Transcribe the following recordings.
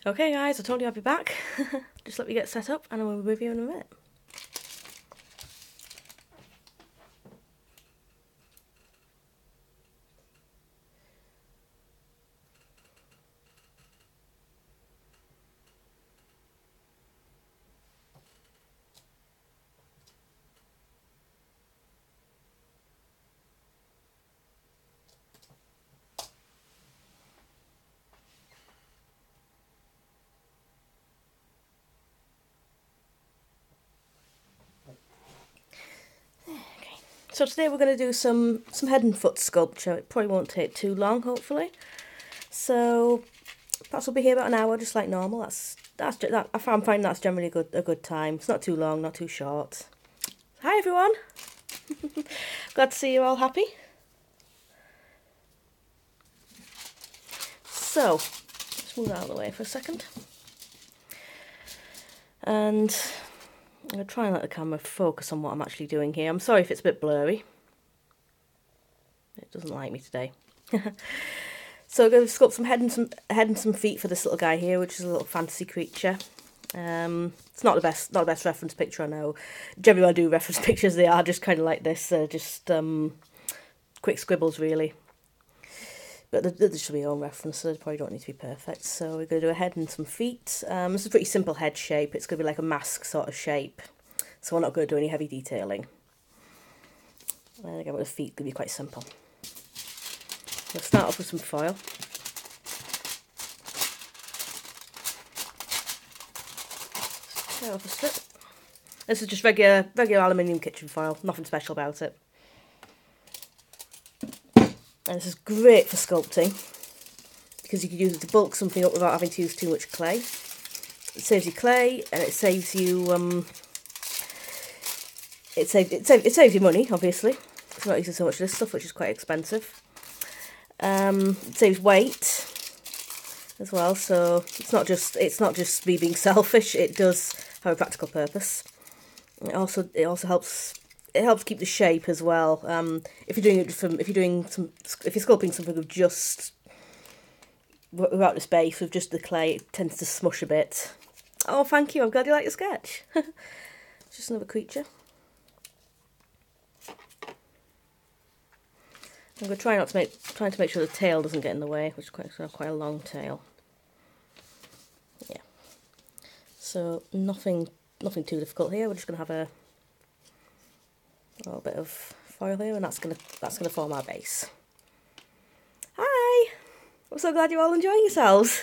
Okay guys, I told you I'd be back. Just let me get set up and I will be with you in a minute. So today we're going to do some head and foot sculpture. It probably won't take too long, hopefully. So perhaps we'll be here about an hour, just like normal. I'm finding that's generally a good time. It's not too long, not too short. Hi everyone. Glad to see you all happy. So let's move that out of the way for a second. And I'm going to try and let the camera focus on what I'm actually doing here. I'm sorry if it's a bit blurry. It doesn't like me today. So I'm going to sculpt some head and some feet for this little guy here, which is a little fantasy creature. It's not the best reference picture, I know. Generally when I do reference pictures, they are just kind of like this, just quick scribbles really. But there should be your own reference, so they probably don't need to be perfect. So we're going to do a head and some feet. This is a pretty simple head shape. It's going to be like a mask sort of shape. So we're not going to do any heavy detailing. And again, with the feet, going to be quite simple. We'll start off with some foil. Tear off a strip. This is just regular aluminium kitchen foil. Nothing special about it. And this is great for sculpting because you can use it to bulk something up without having to use too much clay. It saves you clay and it saves you it saves you money, obviously. It's not using so much of this stuff, which is quite expensive. It saves weight as well, so it's not just me being selfish. It does have a practical purpose. It also helps. It helps keep the shape as well. If you're sculpting something with just without this base, with just the clay, it tends to smush a bit. Oh, thank you. I'm glad you like your sketch. Just another creature. I'm going to trying to make sure the tail doesn't get in the way, which is quite a long tail. Yeah. So nothing too difficult here. We're just going to have a little bit of foil here, and that's gonna form our base. Hi! I'm so glad you're all enjoying yourselves.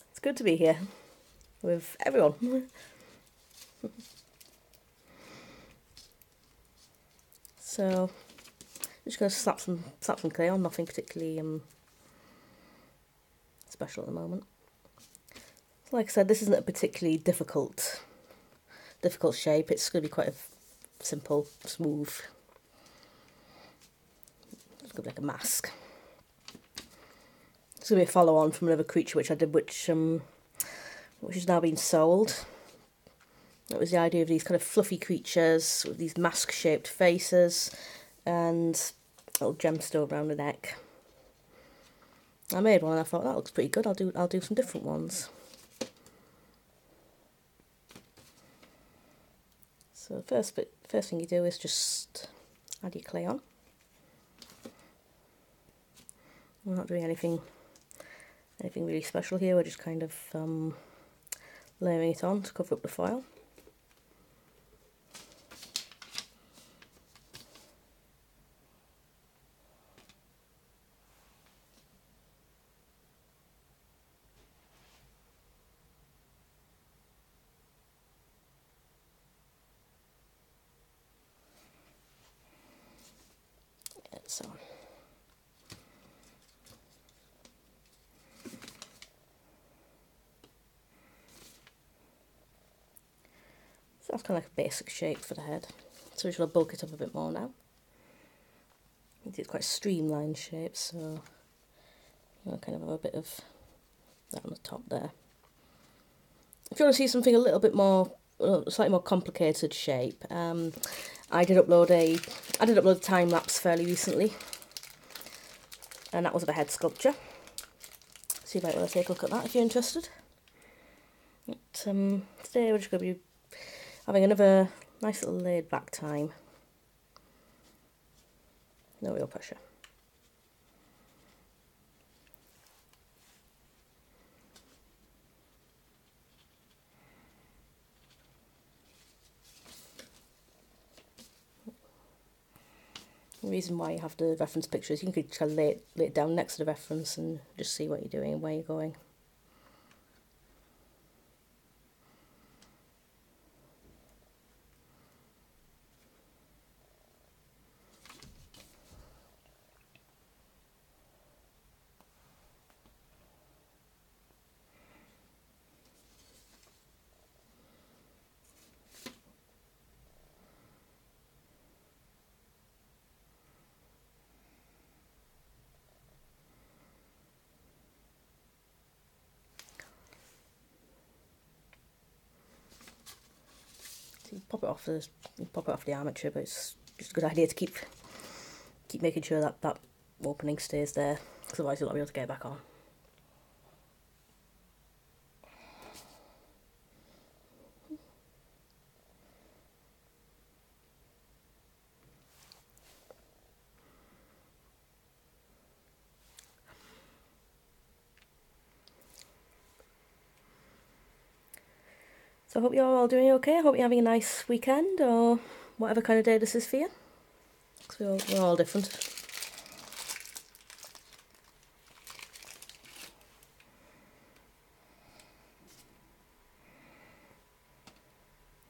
It's good to be here with everyone. So I'm just gonna slap some clay on. Nothing particularly special at the moment. Like I said, this isn't a particularly difficult shape. It's going to be quite a simple, smooth. It's going to be like a mask. It's going to be a follow-on from another creature which I did, which has now been sold. That was the idea of these kind of fluffy creatures with these mask-shaped faces and a little gemstone around the neck. I made one and I thought that looks pretty good. I'll do some different ones. So the first thing you do is just add your clay on. We're not doing anything really special here. We're just kind of layering it on to cover up the foil. So that's kind of like a basic shape for the head. So we should bulk it up a bit more now. It's quite a streamlined shape, so I'll kind of have a bit of that on the top there. If you want to see something a little bit more, slightly more complicated shape, I did upload a time lapse fairly recently. and that was of a head sculpture. So you might want to take a look at that if you're interested. But, today we're just going to be having another nice little laid back time. No real pressure. The reason why you have the reference pictures, you can try to lay it down next to the reference and just see what you're doing and where you're going. So you pop it off the armature, but it's just a good idea to keep making sure that that opening stays there, because otherwise you'll not be able to get it back on. So I hope you're all doing okay. I hope you're having a nice weekend, or whatever kind of day this is for you. Because we're all different.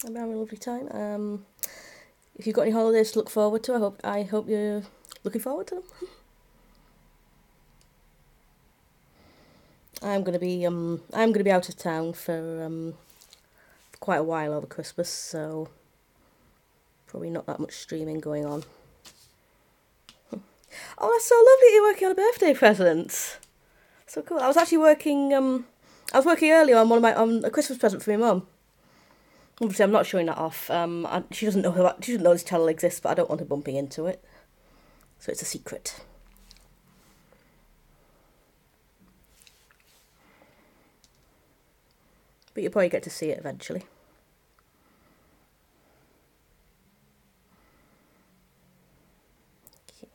I'm having a lovely time. If you've got any holidays to look forward to, I hope you're looking forward to them. I'm gonna be out of town for quite a while over Christmas, so probably not that much streaming going on. Oh, that's so lovely you're working on a birthday present. So cool. I was actually working earlier on a Christmas present for my mum. Obviously I'm not showing that off. She doesn't know this channel exists, but I don't want her bumping into it. So it's a secret. But you'll probably get to see it eventually. Okay.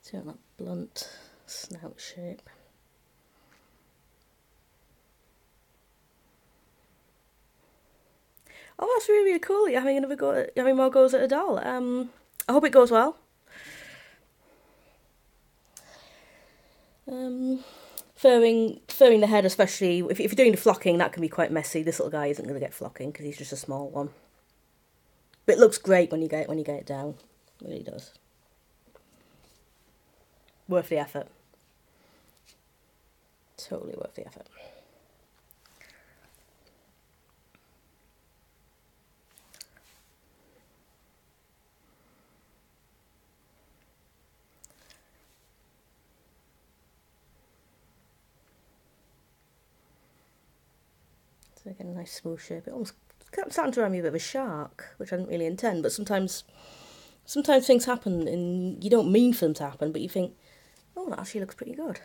So that blunt snout shape. Oh, that's really, really cool. You're having more goes at a doll. I hope it goes well. Furring the head, especially if you're doing the flocking, that can be quite messy. This little guy isn't going to get flocking because he's just a small one. But it looks great when you get it down. It really does. Worth the effort. Totally worth the effort. So again, a nice smooth shape. It almost starting to remind me a bit of a shark, which I didn't really intend. But sometimes things happen and you don't mean for them to happen, but you think, oh, that actually looks pretty good.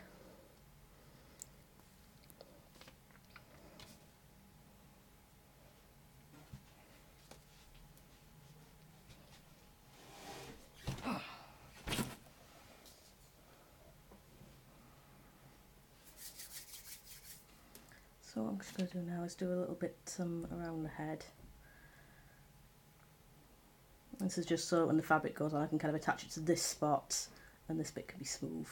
So what I'm just going to do now is do a little bit around the head. This is just so when the fabric goes on I can kind of attach it to this spot and this bit can be smooth.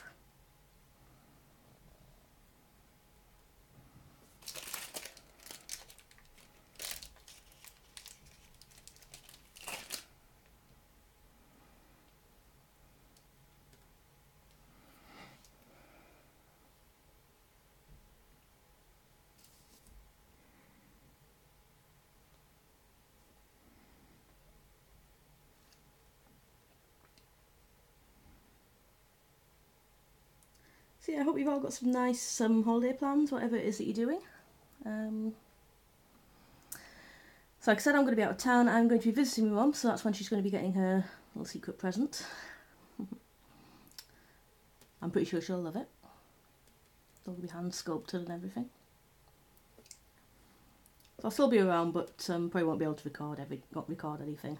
So yeah, I hope you've all got some nice holiday plans, whatever it is that you're doing. So like I said, I'm going to be out of town. I'm going to be visiting my mum, so that's when she's going to be getting her little secret present. I'm pretty sure she'll love it. It'll be hand sculpted and everything. So I'll still be around, but probably won't be able to record anything.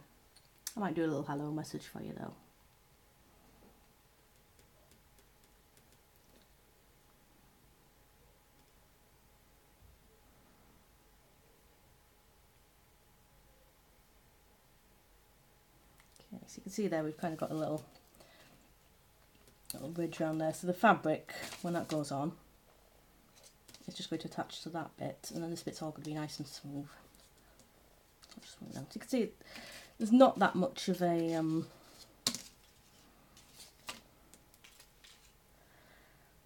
I might do a little hello message for you though. Okay, so you can see there we've kind of got a little ridge around there. So the fabric, when that goes on, it's just going to attach to that bit, and then this bit's all going to be nice and smooth. So just so you can see there's not that much of a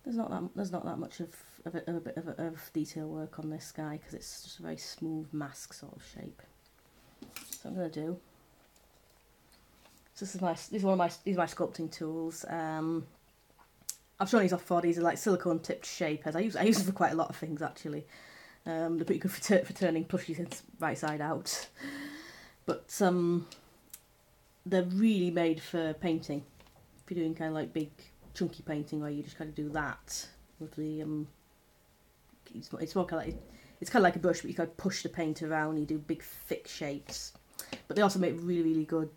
there's not that much of a bit of detail work on this guy, because it's just a very smooth mask sort of shape. So I'm going to do. So these are my sculpting tools. I've shown these off before. These are like silicone tipped shape heads. I use them for quite a lot of things actually. They're pretty good for turning plushies right side out. But they're really made for painting. If you're doing kind of like big chunky painting, where you just kind of do that with the it's more kind of like, it's kind of like a brush, but you kind of push the paint around. You do big thick shapes. But they also make really good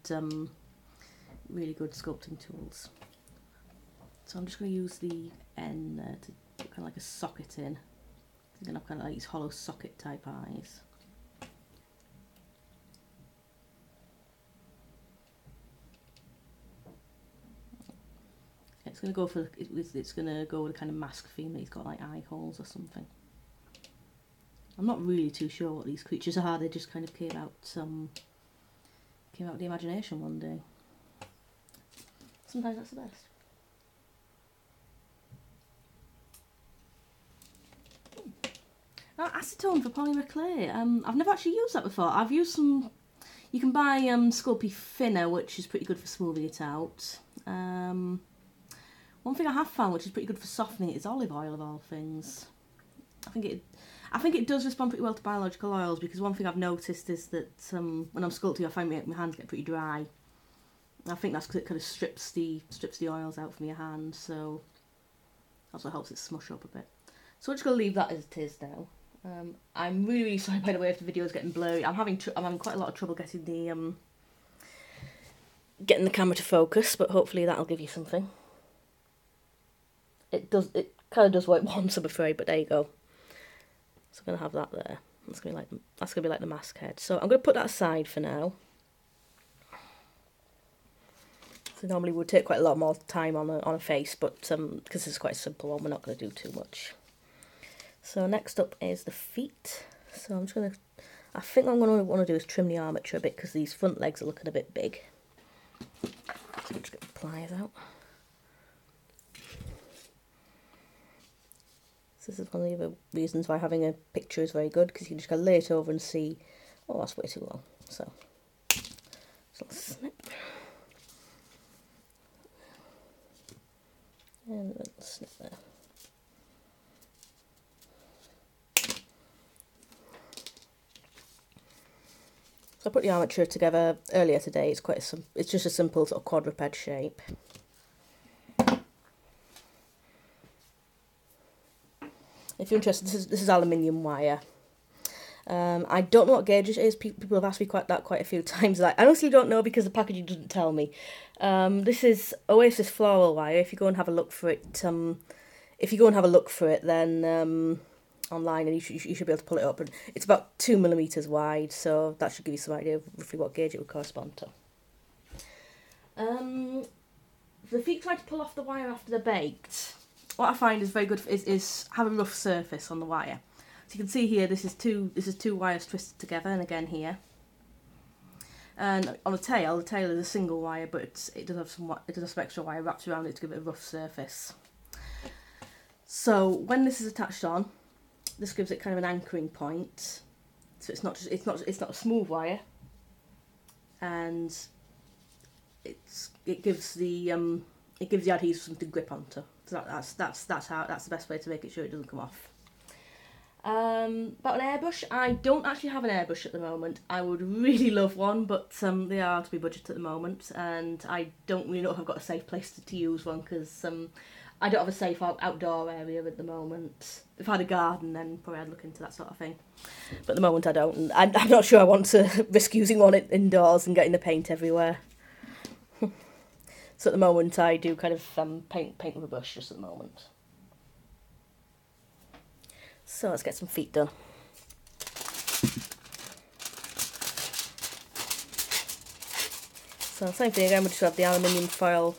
sculpting tools. So I'm just going to use the end there to put kind of like a socket in. I'm going to have kind of like these hollow socket type eyes. It's going to go for the kind of mask theme that he's got like eye holes or something. I'm not really too sure what these creatures are. They just kind of came out of the imagination one day. Sometimes that's the best. Now, acetone for polymer clay. I've never actually used that before. I've used some. You can buy Sculpey Thinner, which is pretty good for smoothing it out. One thing I have found which is pretty good for softening it is olive oil, of all things. I think it does respond pretty well to biological oils, because one thing I've noticed is that when I'm sculpting, I find my hands get pretty dry. I think that's because it kind of strips the oils out from your hand, so also helps it smush up a bit. So we're just going to leave that as it is now. I'm really sorry, by the way, if the video is getting blurry. I'm having quite a lot of trouble getting the camera to focus, but hopefully that'll give you something. It kind of does what it wants, I'm afraid, but there you go. So I'm going to have that there. That's going to be like the mask head. So I'm going to put that aside for now. So normally would take quite a lot more time on a face, but because it's quite a simple one, we're not going to do too much. So next up is the feet. So I'm just going to, I think what I'm going to want to do is trim the armature a bit, because these front legs are looking a bit big. So I'll just get the pliers out. So this is one of the other reasons why having a picture is very good, because you can just kind of lay it over and see, oh, that's way too long. So a snip. And then snip there. So I put the armature together earlier today. It's just a simple sort of quadruped shape. If you're interested, this is aluminium wire. I don't know what gauge it is. People have asked me quite a few times. I honestly don't know, because the packaging doesn't tell me. This is Oasis floral wire. If you go and have a look for it, then online, and you should be able to pull it up. And it's about 2 millimeters wide, so that should give you some idea of roughly what gauge it would correspond to. The feet try to pull off the wire after they're baked. What I find is very good is have a rough surface on the wire. So you can see here, this is two wires twisted together, and again here. And on the tail is a single wire, but it does have some extra wire wrapped around it to give it a rough surface. So when this is attached on, this gives it kind of an anchoring point. So it's not a smooth wire, and it gives the adhesive something to grip onto. So that's the best way to make it sure it doesn't come off. About an airbrush, I don't actually have an airbrush at the moment. I would really love one, but they are out of my budget at the moment, and I don't really know if I've got a safe place to use one, because I don't have a safe outdoor area at the moment. If I had a garden, then probably I'd look into that sort of thing. But at the moment I don't, and I'm not sure I want to risk using one indoors and getting the paint everywhere. So at the moment I do kind of paint with a brush just at the moment. So let's get some feet done. So same thing again, we just have the aluminium foil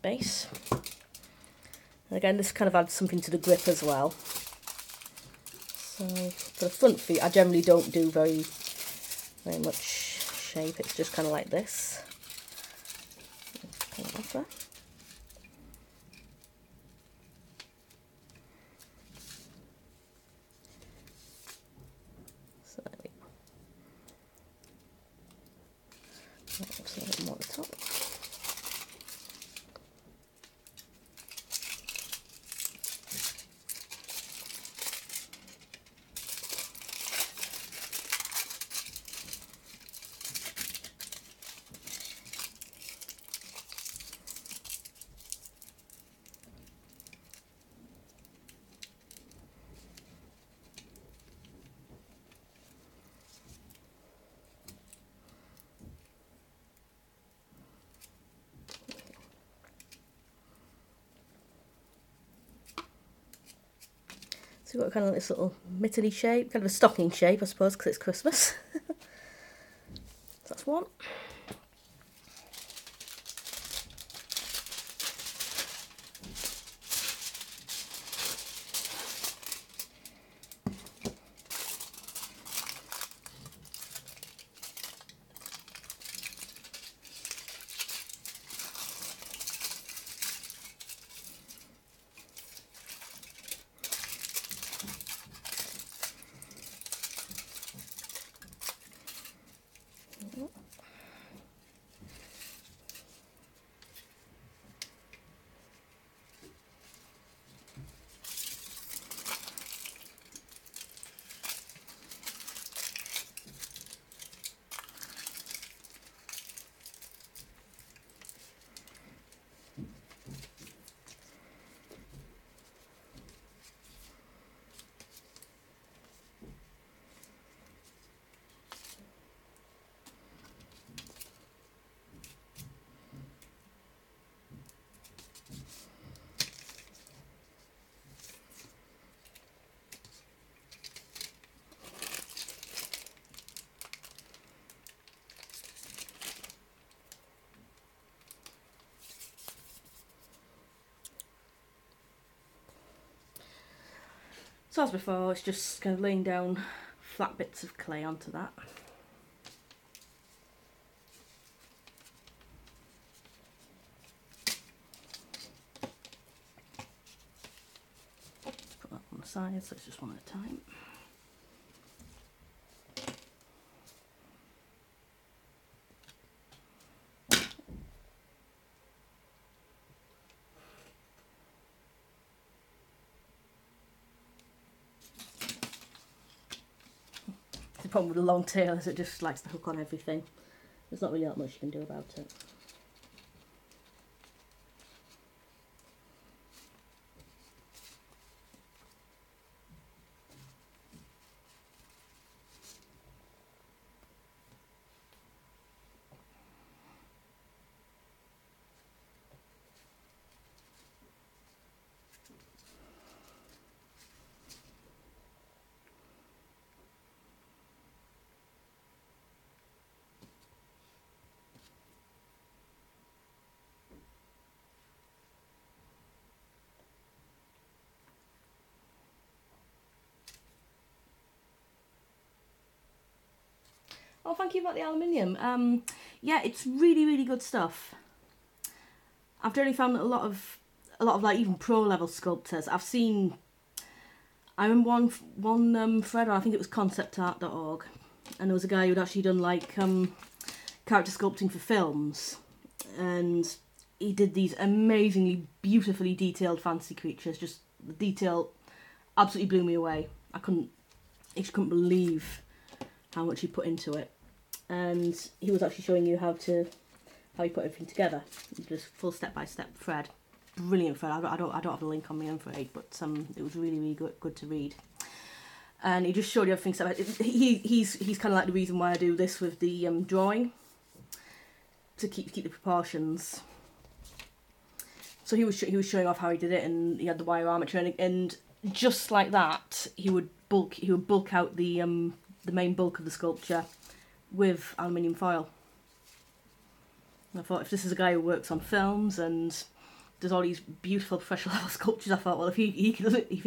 base. And again, this kind of adds something to the grip as well. So for the front feet, I generally don't do very much shape. It's just kind of like this. Pull it off there. So there we go. Perhaps a little more at the top. So we've got kind of this little mitteny shape, kind of a stocking shape I suppose, because it's Christmas. So that's one. So as before, it's just kind of laying down flat bits of clay onto that. Put that on the side, so it's just one at a time. The problem with a long tail is it just likes to hook on everything. There's not really that much you can do about it. Oh, thank you about the aluminium. Yeah, it's really, really good stuff. I've generally found that a lot of like even pro level sculptors. I remember one thread, I think it was conceptart.org, and there was a guy who'd actually done like character sculpting for films, and he did these amazingly, beautifully detailed fantasy creatures. Just the detail absolutely blew me away. I just couldn't believe how much he put into it. And he was actually showing you how he put everything together, just full step-by-step thread. Brilliant thread. I don't have a link on me, I'm afraid, but it was really good to read. And he just showed you everything. So he's kind of like the reason why I do this with the drawing, to keep the proportions. So he was showing off how he did it, and he had the wire armature, and just like that, he would bulk out the main bulk of the sculpture with aluminium foil. And I thought, if this is a guy who works on films and does all these beautiful professional level sculptures, I thought, well, if he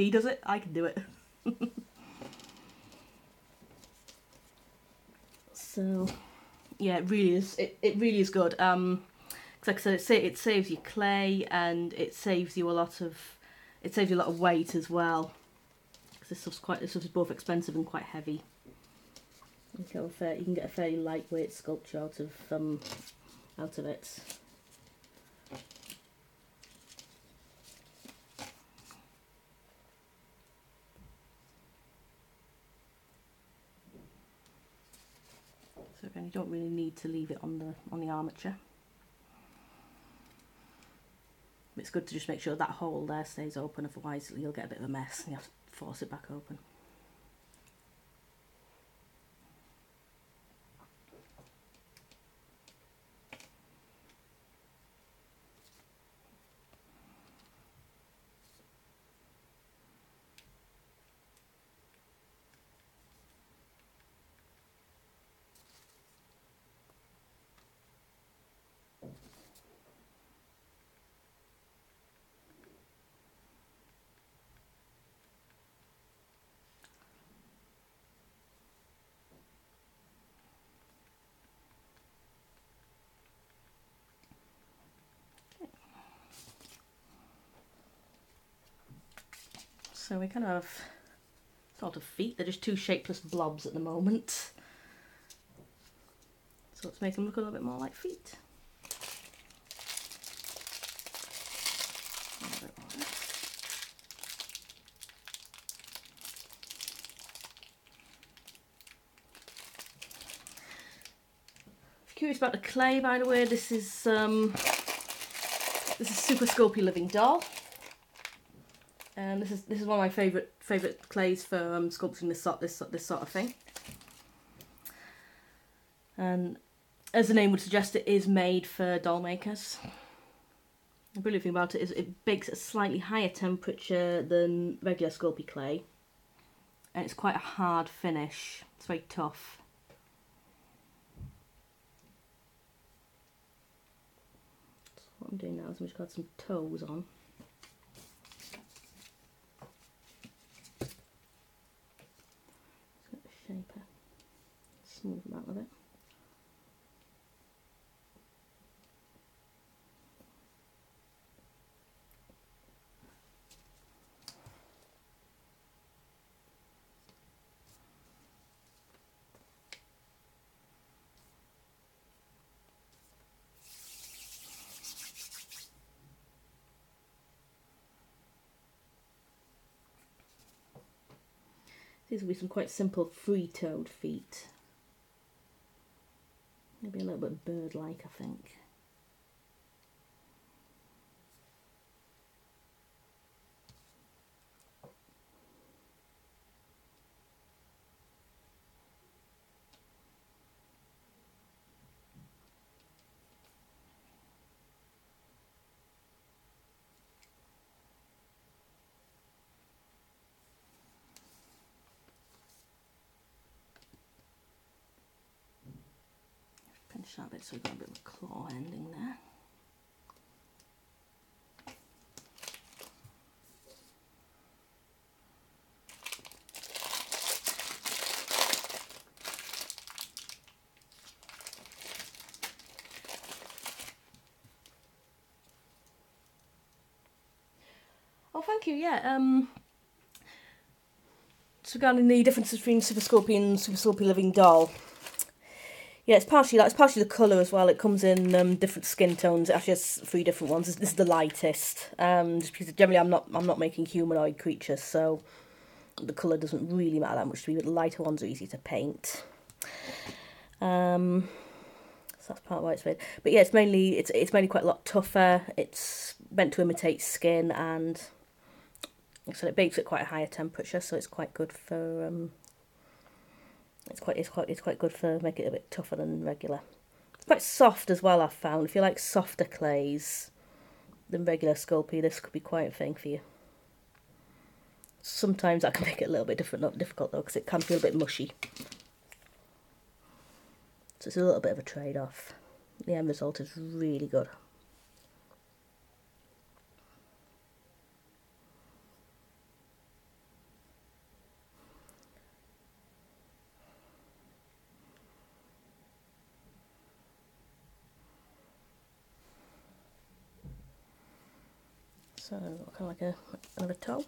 does it, I can do it. So, yeah, it really is. It really is good. Cause like I said, it saves you clay, and it saves you a lot of weight as well. Because this stuff is both expensive and quite heavy. You can get a fairly lightweight sculpture out of it. So again, you don't really need to leave it on the armature. It's good to just make sure that hole there stays open, otherwise you'll get a bit of a mess and you have to force it back open. So we kind of sort of feet. They're just two shapeless blobs at the moment. So let's make them look a little bit more like feet. If you're curious about the clay, by the way, this is Super Sculpey Living Doll. And this is one of my favourite clays for sculpting this sort of thing. And as the name would suggest, it is made for doll makers. The brilliant thing about it is it bakes at a slightly higher temperature than regular Sculpey clay, and it's quite a hard finish. It's very tough. So what I'm doing now is I'm just going to add some toes on. Shaper, smooth them out with it. These will be some quite simple free-toed feet. Maybe a little bit bird-like, I think. Pinch that bit so we've got a bit of a claw ending there. Oh, thank you, yeah. So regarding the differences between Super Sculpey and Super Sculpey Living Doll. Yeah, it's partially the colour as well. It comes in different skin tones. It actually has 3 different ones. This is the lightest. Just because generally I'm not making humanoid creatures, so the colour doesn't really matter that much to me. But the lighter ones are easy to paint. So that's part of why it's made. But yeah, it's mainly quite a lot tougher. It's meant to imitate skin, and like I said, it bakes at quite a higher temperature, so it's quite good for it's quite good for making it a bit tougher than regular. It's quite soft as well, I've found. If you like softer clays than regular Sculpey, this could be quite a thing for you. Sometimes that can make it a little bit difficult though, because it can feel a bit mushy. So it's a little bit of a trade-off. The end result is really good. So kind of like another toe.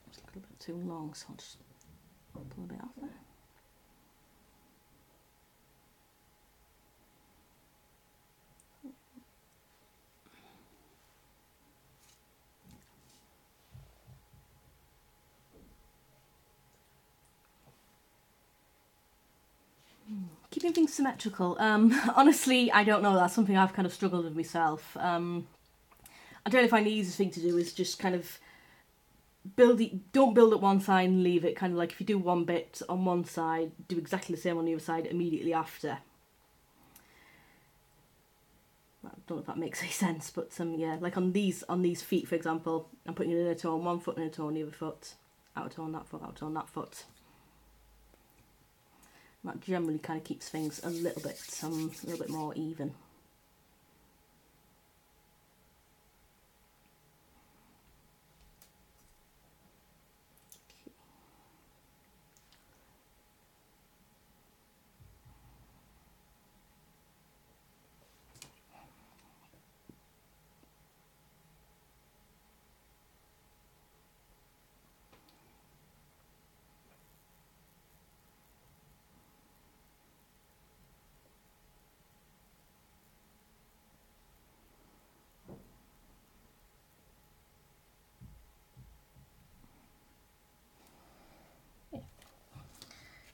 It's a little bit too long, so I'll just pull a bit off there. Keeping things symmetrical. Honestly, I don't know. That's something I've kind of struggled with myself. I don't know if the easiest thing to do is just kind of don't build at one side and leave it. Kind of like if you do one bit on one side, do exactly the same on the other side immediately after. I don't know if that makes any sense, but yeah, like on these feet, for example, I'm putting an inner toe on one foot, inner toe on the other foot, outer toe on that foot, outer toe on that foot. That generally kind of keeps things a little bit more even.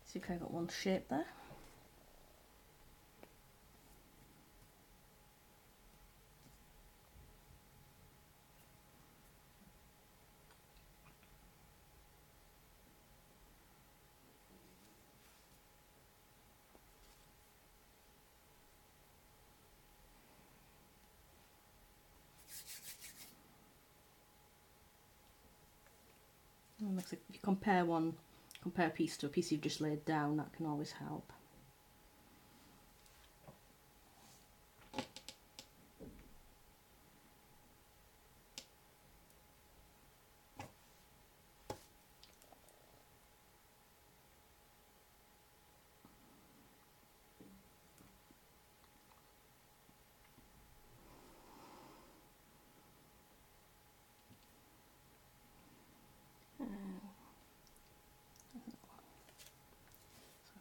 So you kind of got one shape there. And like if you compare a piece to a piece you've just laid down, that can always help.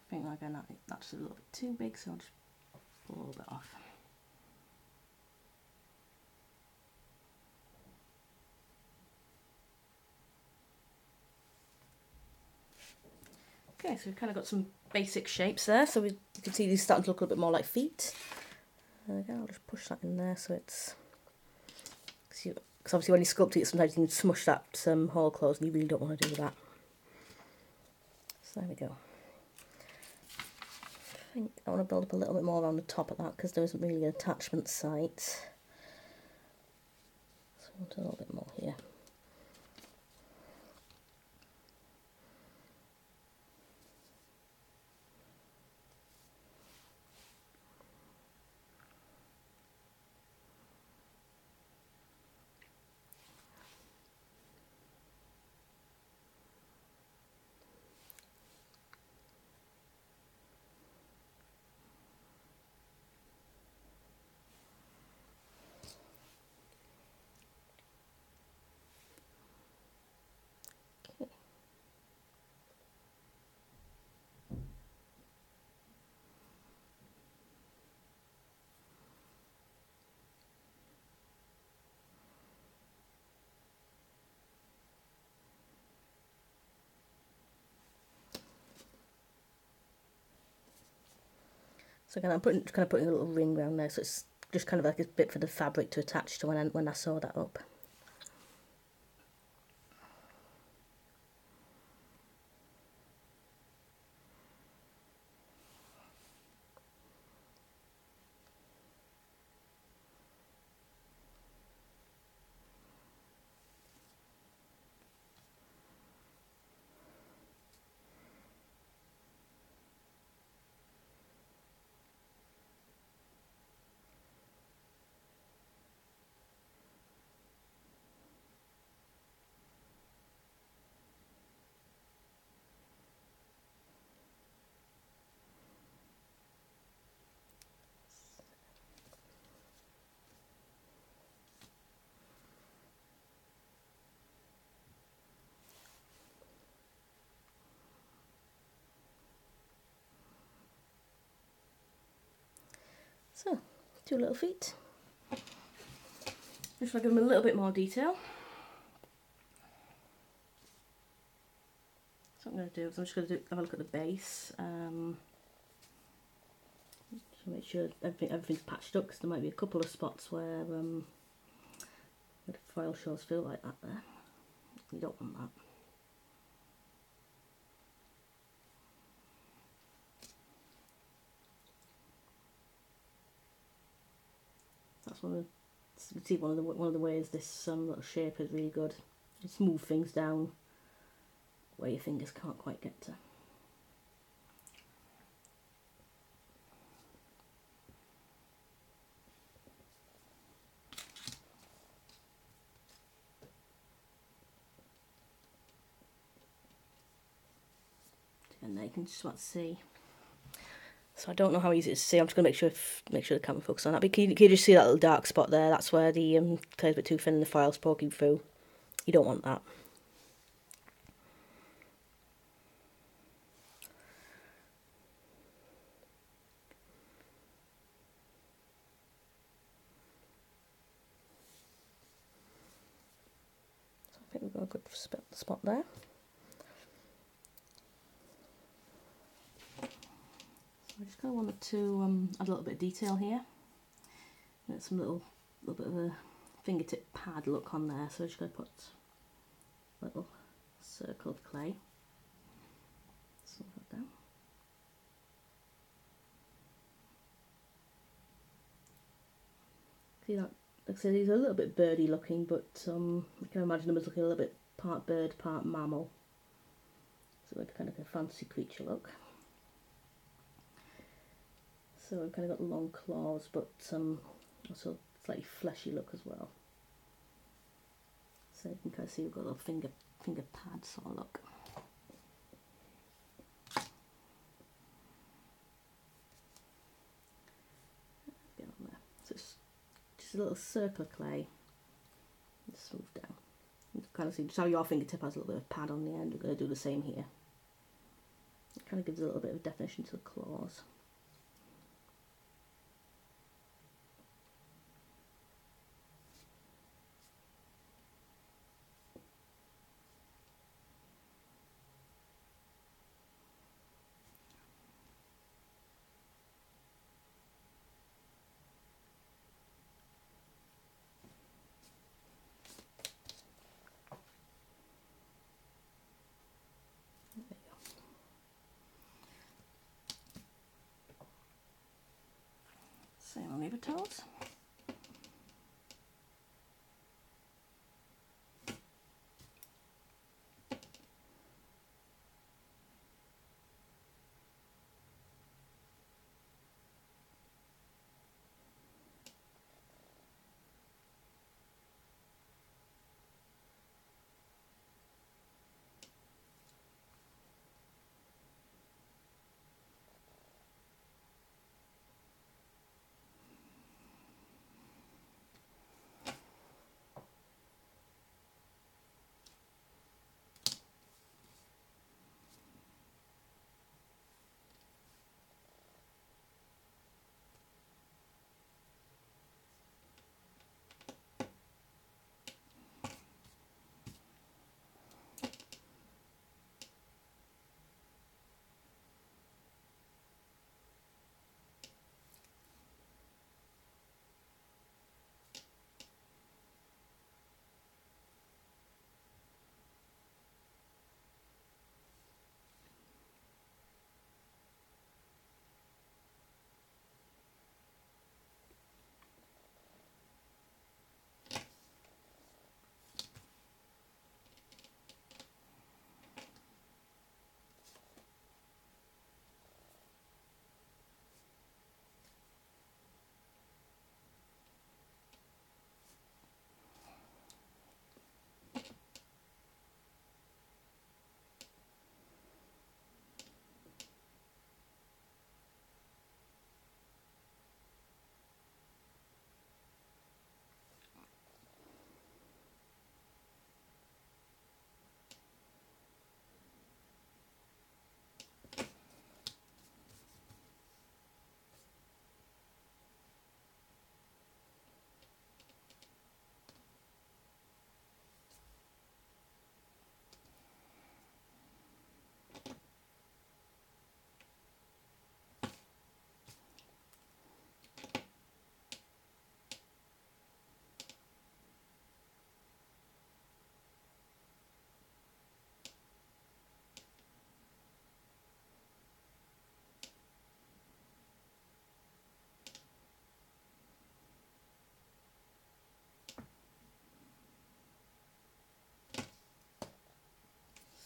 I think again that's a little bit too big, so I'll just pull a little bit off. Okay, so we've kind of got some basic shapes there. So you can see these starting to look a little bit more like feet. And again, I'll just push that in there so it's... Because obviously when you sculpt it, sometimes you can smush that hole closed and you really don't want to do that. So there we go. I think I want to build up a little bit more around the top of that because there isn't really an attachment site. So I want a little bit more here. So again, I'm kind of putting a little ring around there, so it's just kind of like a bit for the fabric to attach to when I sew that up. So, 2 little feet. Just want to give them a little bit more detail. So what I'm going to do is I'm just going to have a look at the base. Just to make sure everything's patched up, because there might be a couple of spots where the foil shows through like that there. You don't want that. That's one of the ways this little shape is really good. You smooth things down where your fingers can't quite get to. And there you can just about see. So I don't know how easy it is to see. I'm just going to make sure the camera focuses on that. But can you just see that little dark spot there? That's where the clay's a bit too thin and the file's poking through. You don't want that. So I think we've got a good spot there. I just kind of wanted to add a little bit of detail here. Get some little bit of a fingertip pad look on there. So I'm just going to put a little circle of clay. Slow that down. See that? Like I said, these are a little bit birdy looking, but you can imagine them as looking a little bit part bird, part mammal. So like kind of a fancy creature look. So I've kind of got long claws, but also slightly fleshy look as well. So you can kind of see we've got a little finger pad sort of look. Get on there. So it's just a little circle of clay. And smooth down. You can kind of see just how your fingertip has a little bit of pad on the end. We're going to do the same here. It kind of gives a little bit of definition to the claws. Same on the other toes.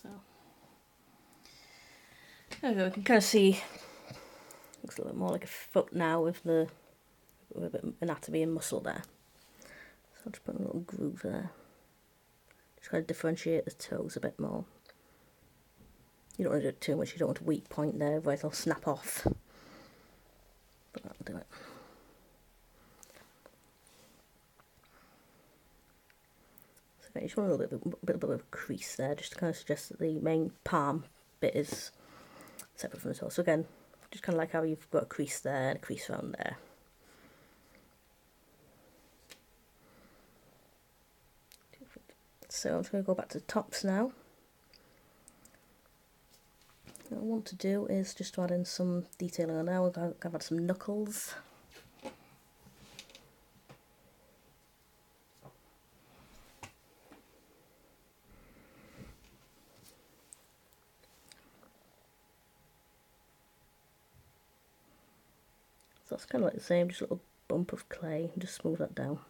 So there we go. We can kind of see, looks a little more like a foot now with a bit of anatomy and muscle there. So I'll just put a little groove there. Just kind of differentiate the toes a bit more. You don't want to do it too much, you don't want a weak point there, otherwise they'll snap off. But that'll do it. So again, you just want a little bit of a crease there, just to kind of suggest that the main palm bit is separate from the toe. So again, just kind of like how you've got a crease there and a crease around there. So I'm just going to go back to the tops now. What I want to do is just to add in some detailing on there. I've had some knuckles. So that's kind of like the same, just a little bump of clay, and just smooth that down.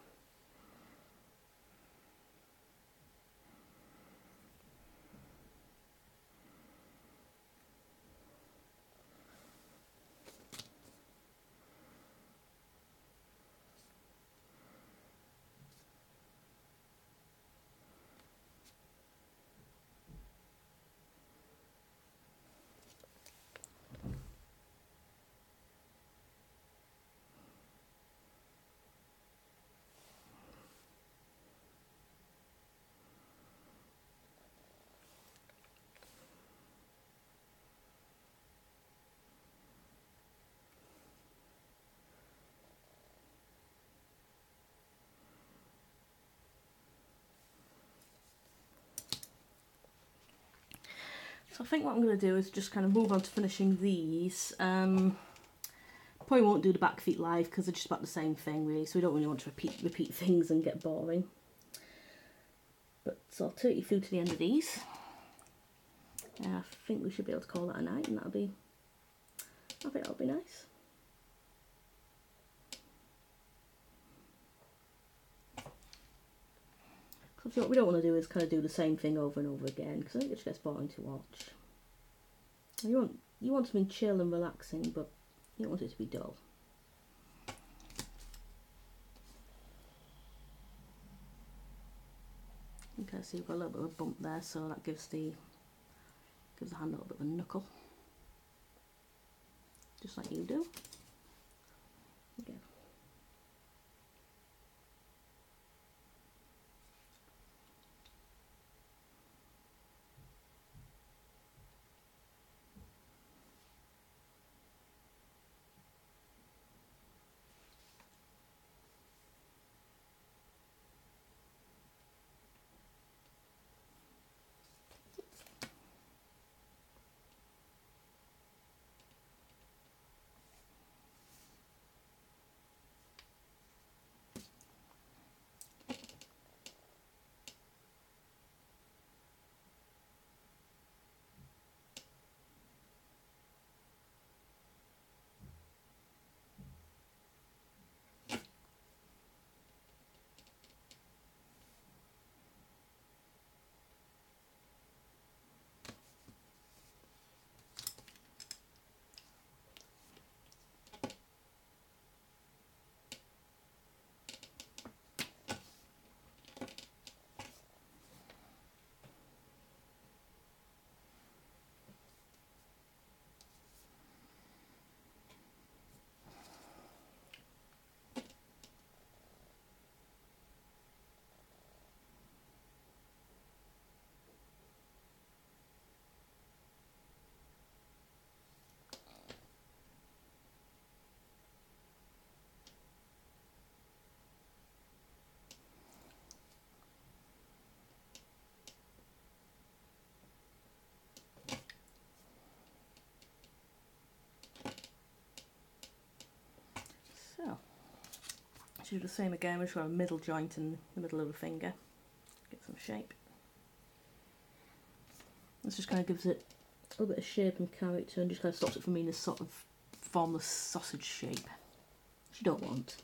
So I think what I'm going to do is just kind of move on to finishing these. Probably won't do the back feet live because they're just about the same thing really, so we don't really want to repeat things and get boring. But so I'll take you through to the end of these. I think we should be able to call that a night, and I think that'll be nice. Because what we don't want to do is kind of do the same thing over and over again, because I think it just gets boring to watch. You want something chill and relaxing, but you don't want it to be dull. Okay, so you've got a little bit of a bump there, so that gives the hand a little bit of a knuckle, just like you do. Okay. So, do the same again. We've got a middle joint in the middle of the finger. Get some shape. This just kind of gives it a little bit of shape and character, and just kind of stops it from being this sort of formless sausage shape, which you don't want.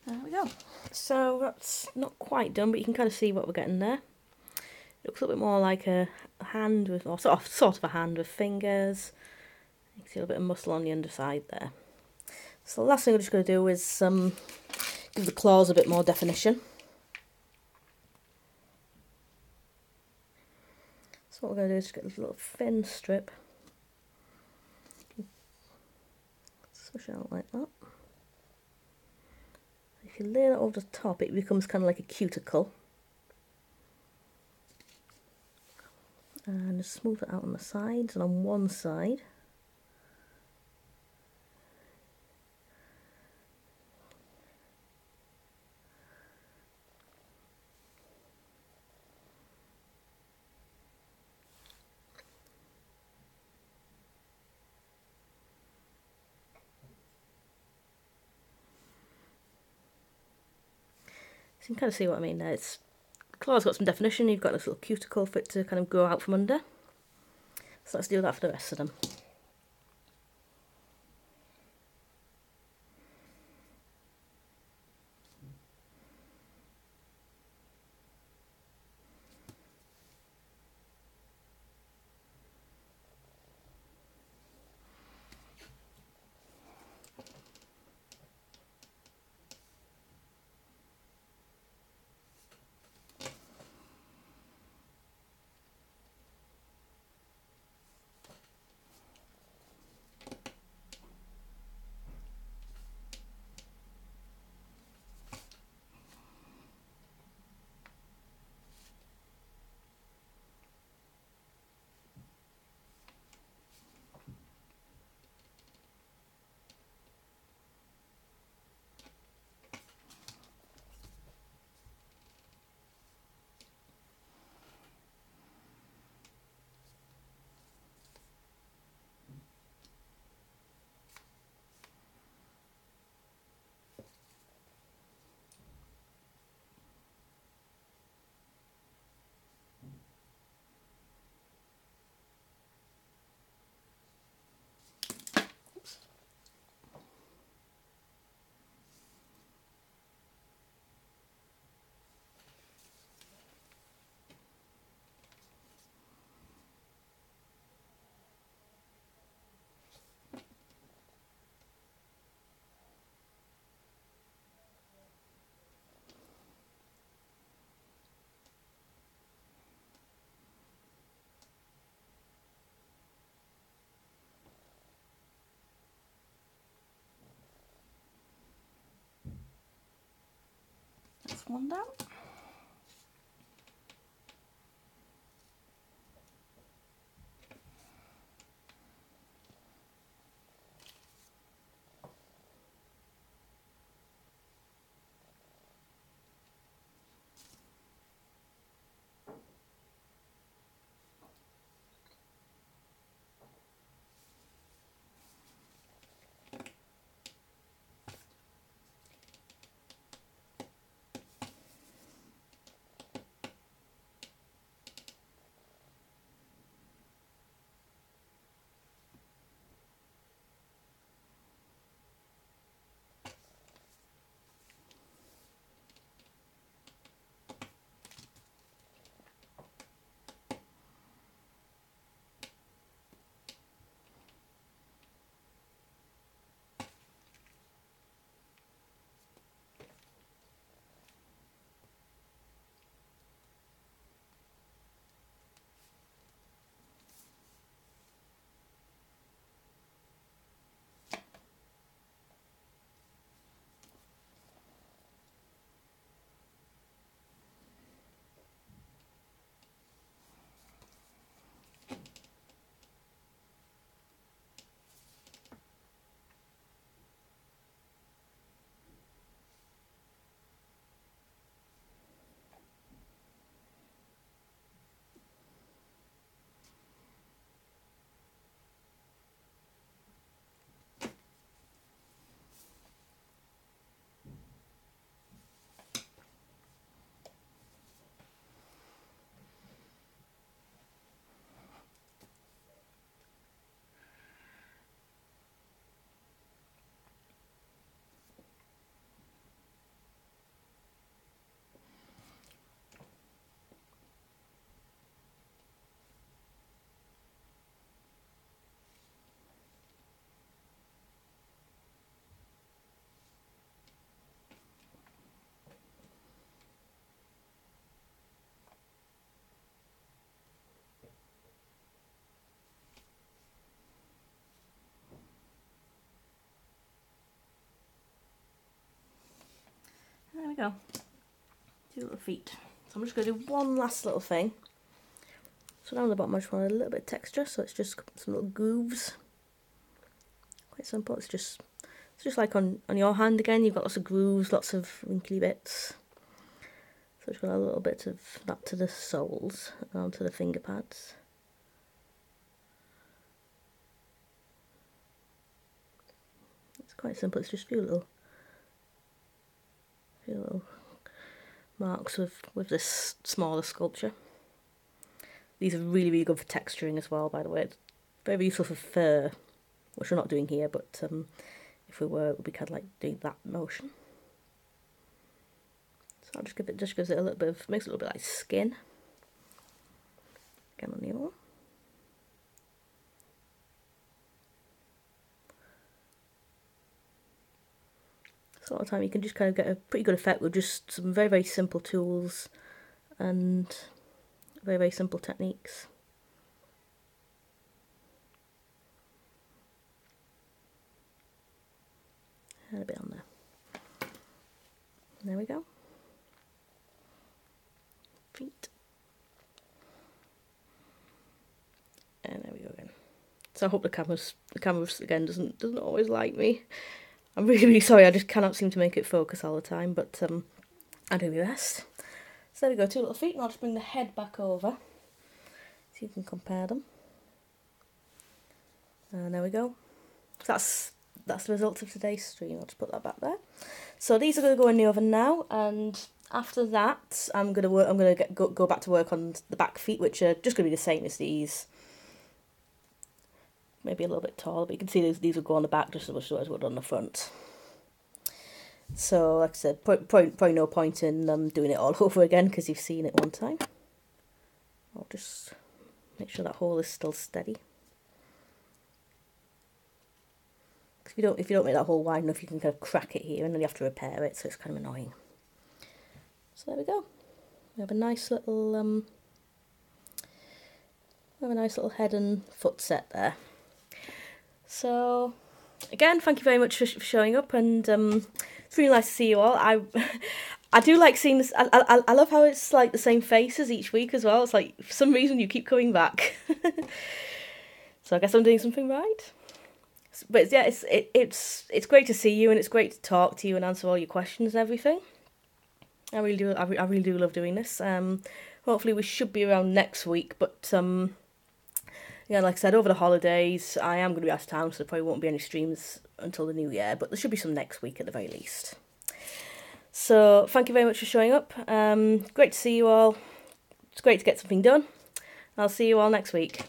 There we go. So that's not quite done, but you can kind of see what we're getting there. It looks a little bit more like a hand with, or sort of a hand with fingers. You can see a little bit of muscle on the underside there. So the last thing I'm just going to do is give the claws a bit more definition. So what we're going to do is get this little thin strip, swish out like that. If you lay that over the top, it becomes kind of like a cuticle. And just smooth it out on the sides and on one side. So you can kind of see what I mean there. The claw's got some definition, you've got this little cuticle for it to kind of grow out from under. So let's do that for the rest of them. That's one down. we go. 2 little feet. So I'm just going to do one last little thing. So down the bottom I just want a little bit of texture, so it's just some little grooves. Quite simple, it's just like on your hand again, you've got lots of grooves, lots of wrinkly bits. So just got a little bit of that to the soles, and onto the finger pads. It's quite simple, it's just a few little marks with this smaller sculpture. These are really, really good for texturing as well, by the way. It's very useful for fur, which we're not doing here, but if we were, it would be kind of like doing that motion. So I'll just gives it a little bit of, makes it a little bit like skin. Again on the other one. So a lot of time you can just kind of get a pretty good effect with just some very, very simple tools and very, very simple techniques. And a bit on there. There we go. Feet. And there we go again. So I hope the camera again doesn't always like me. I'm really, really sorry, I just cannot seem to make it focus all the time, but I do my best. So there we go, 2 little feet, and I'll just bring the head back over so you can compare them. And there we go. So that's the result of today's stream. I'll just put that back there. So these are going to go in the oven now, and after that I'm going to go back to work on the back feet, which are just going to be the same as these. Maybe a little bit taller, but you can see these will go on the back just as much as would on the front. So, like I said, probably no point in doing it all over again because you've seen it one time. I'll just make sure that hole is still steady. If you don't make that hole wide enough, you can kind of crack it here, and then you have to repair it, so it's kind of annoying. So there we go. We have a nice little head and foot set there. So, again, thank you very much for showing up, and it's really nice to see you all. I do like seeing this. I love how it's like the same faces each week as well. It's like, for some reason, you keep coming back. So I guess I'm doing something right. But yeah, it's great to see you, and it's great to talk to you and answer all your questions and everything. I really do love doing this. Hopefully we should be around next week, but yeah, like I said, over the holidays, I am going to be out of town, so there probably won't be any streams until the new year, but there should be some next week at the very least. So, thank you very much for showing up. Great to see you all. It's great to get something done. I'll see you all next week.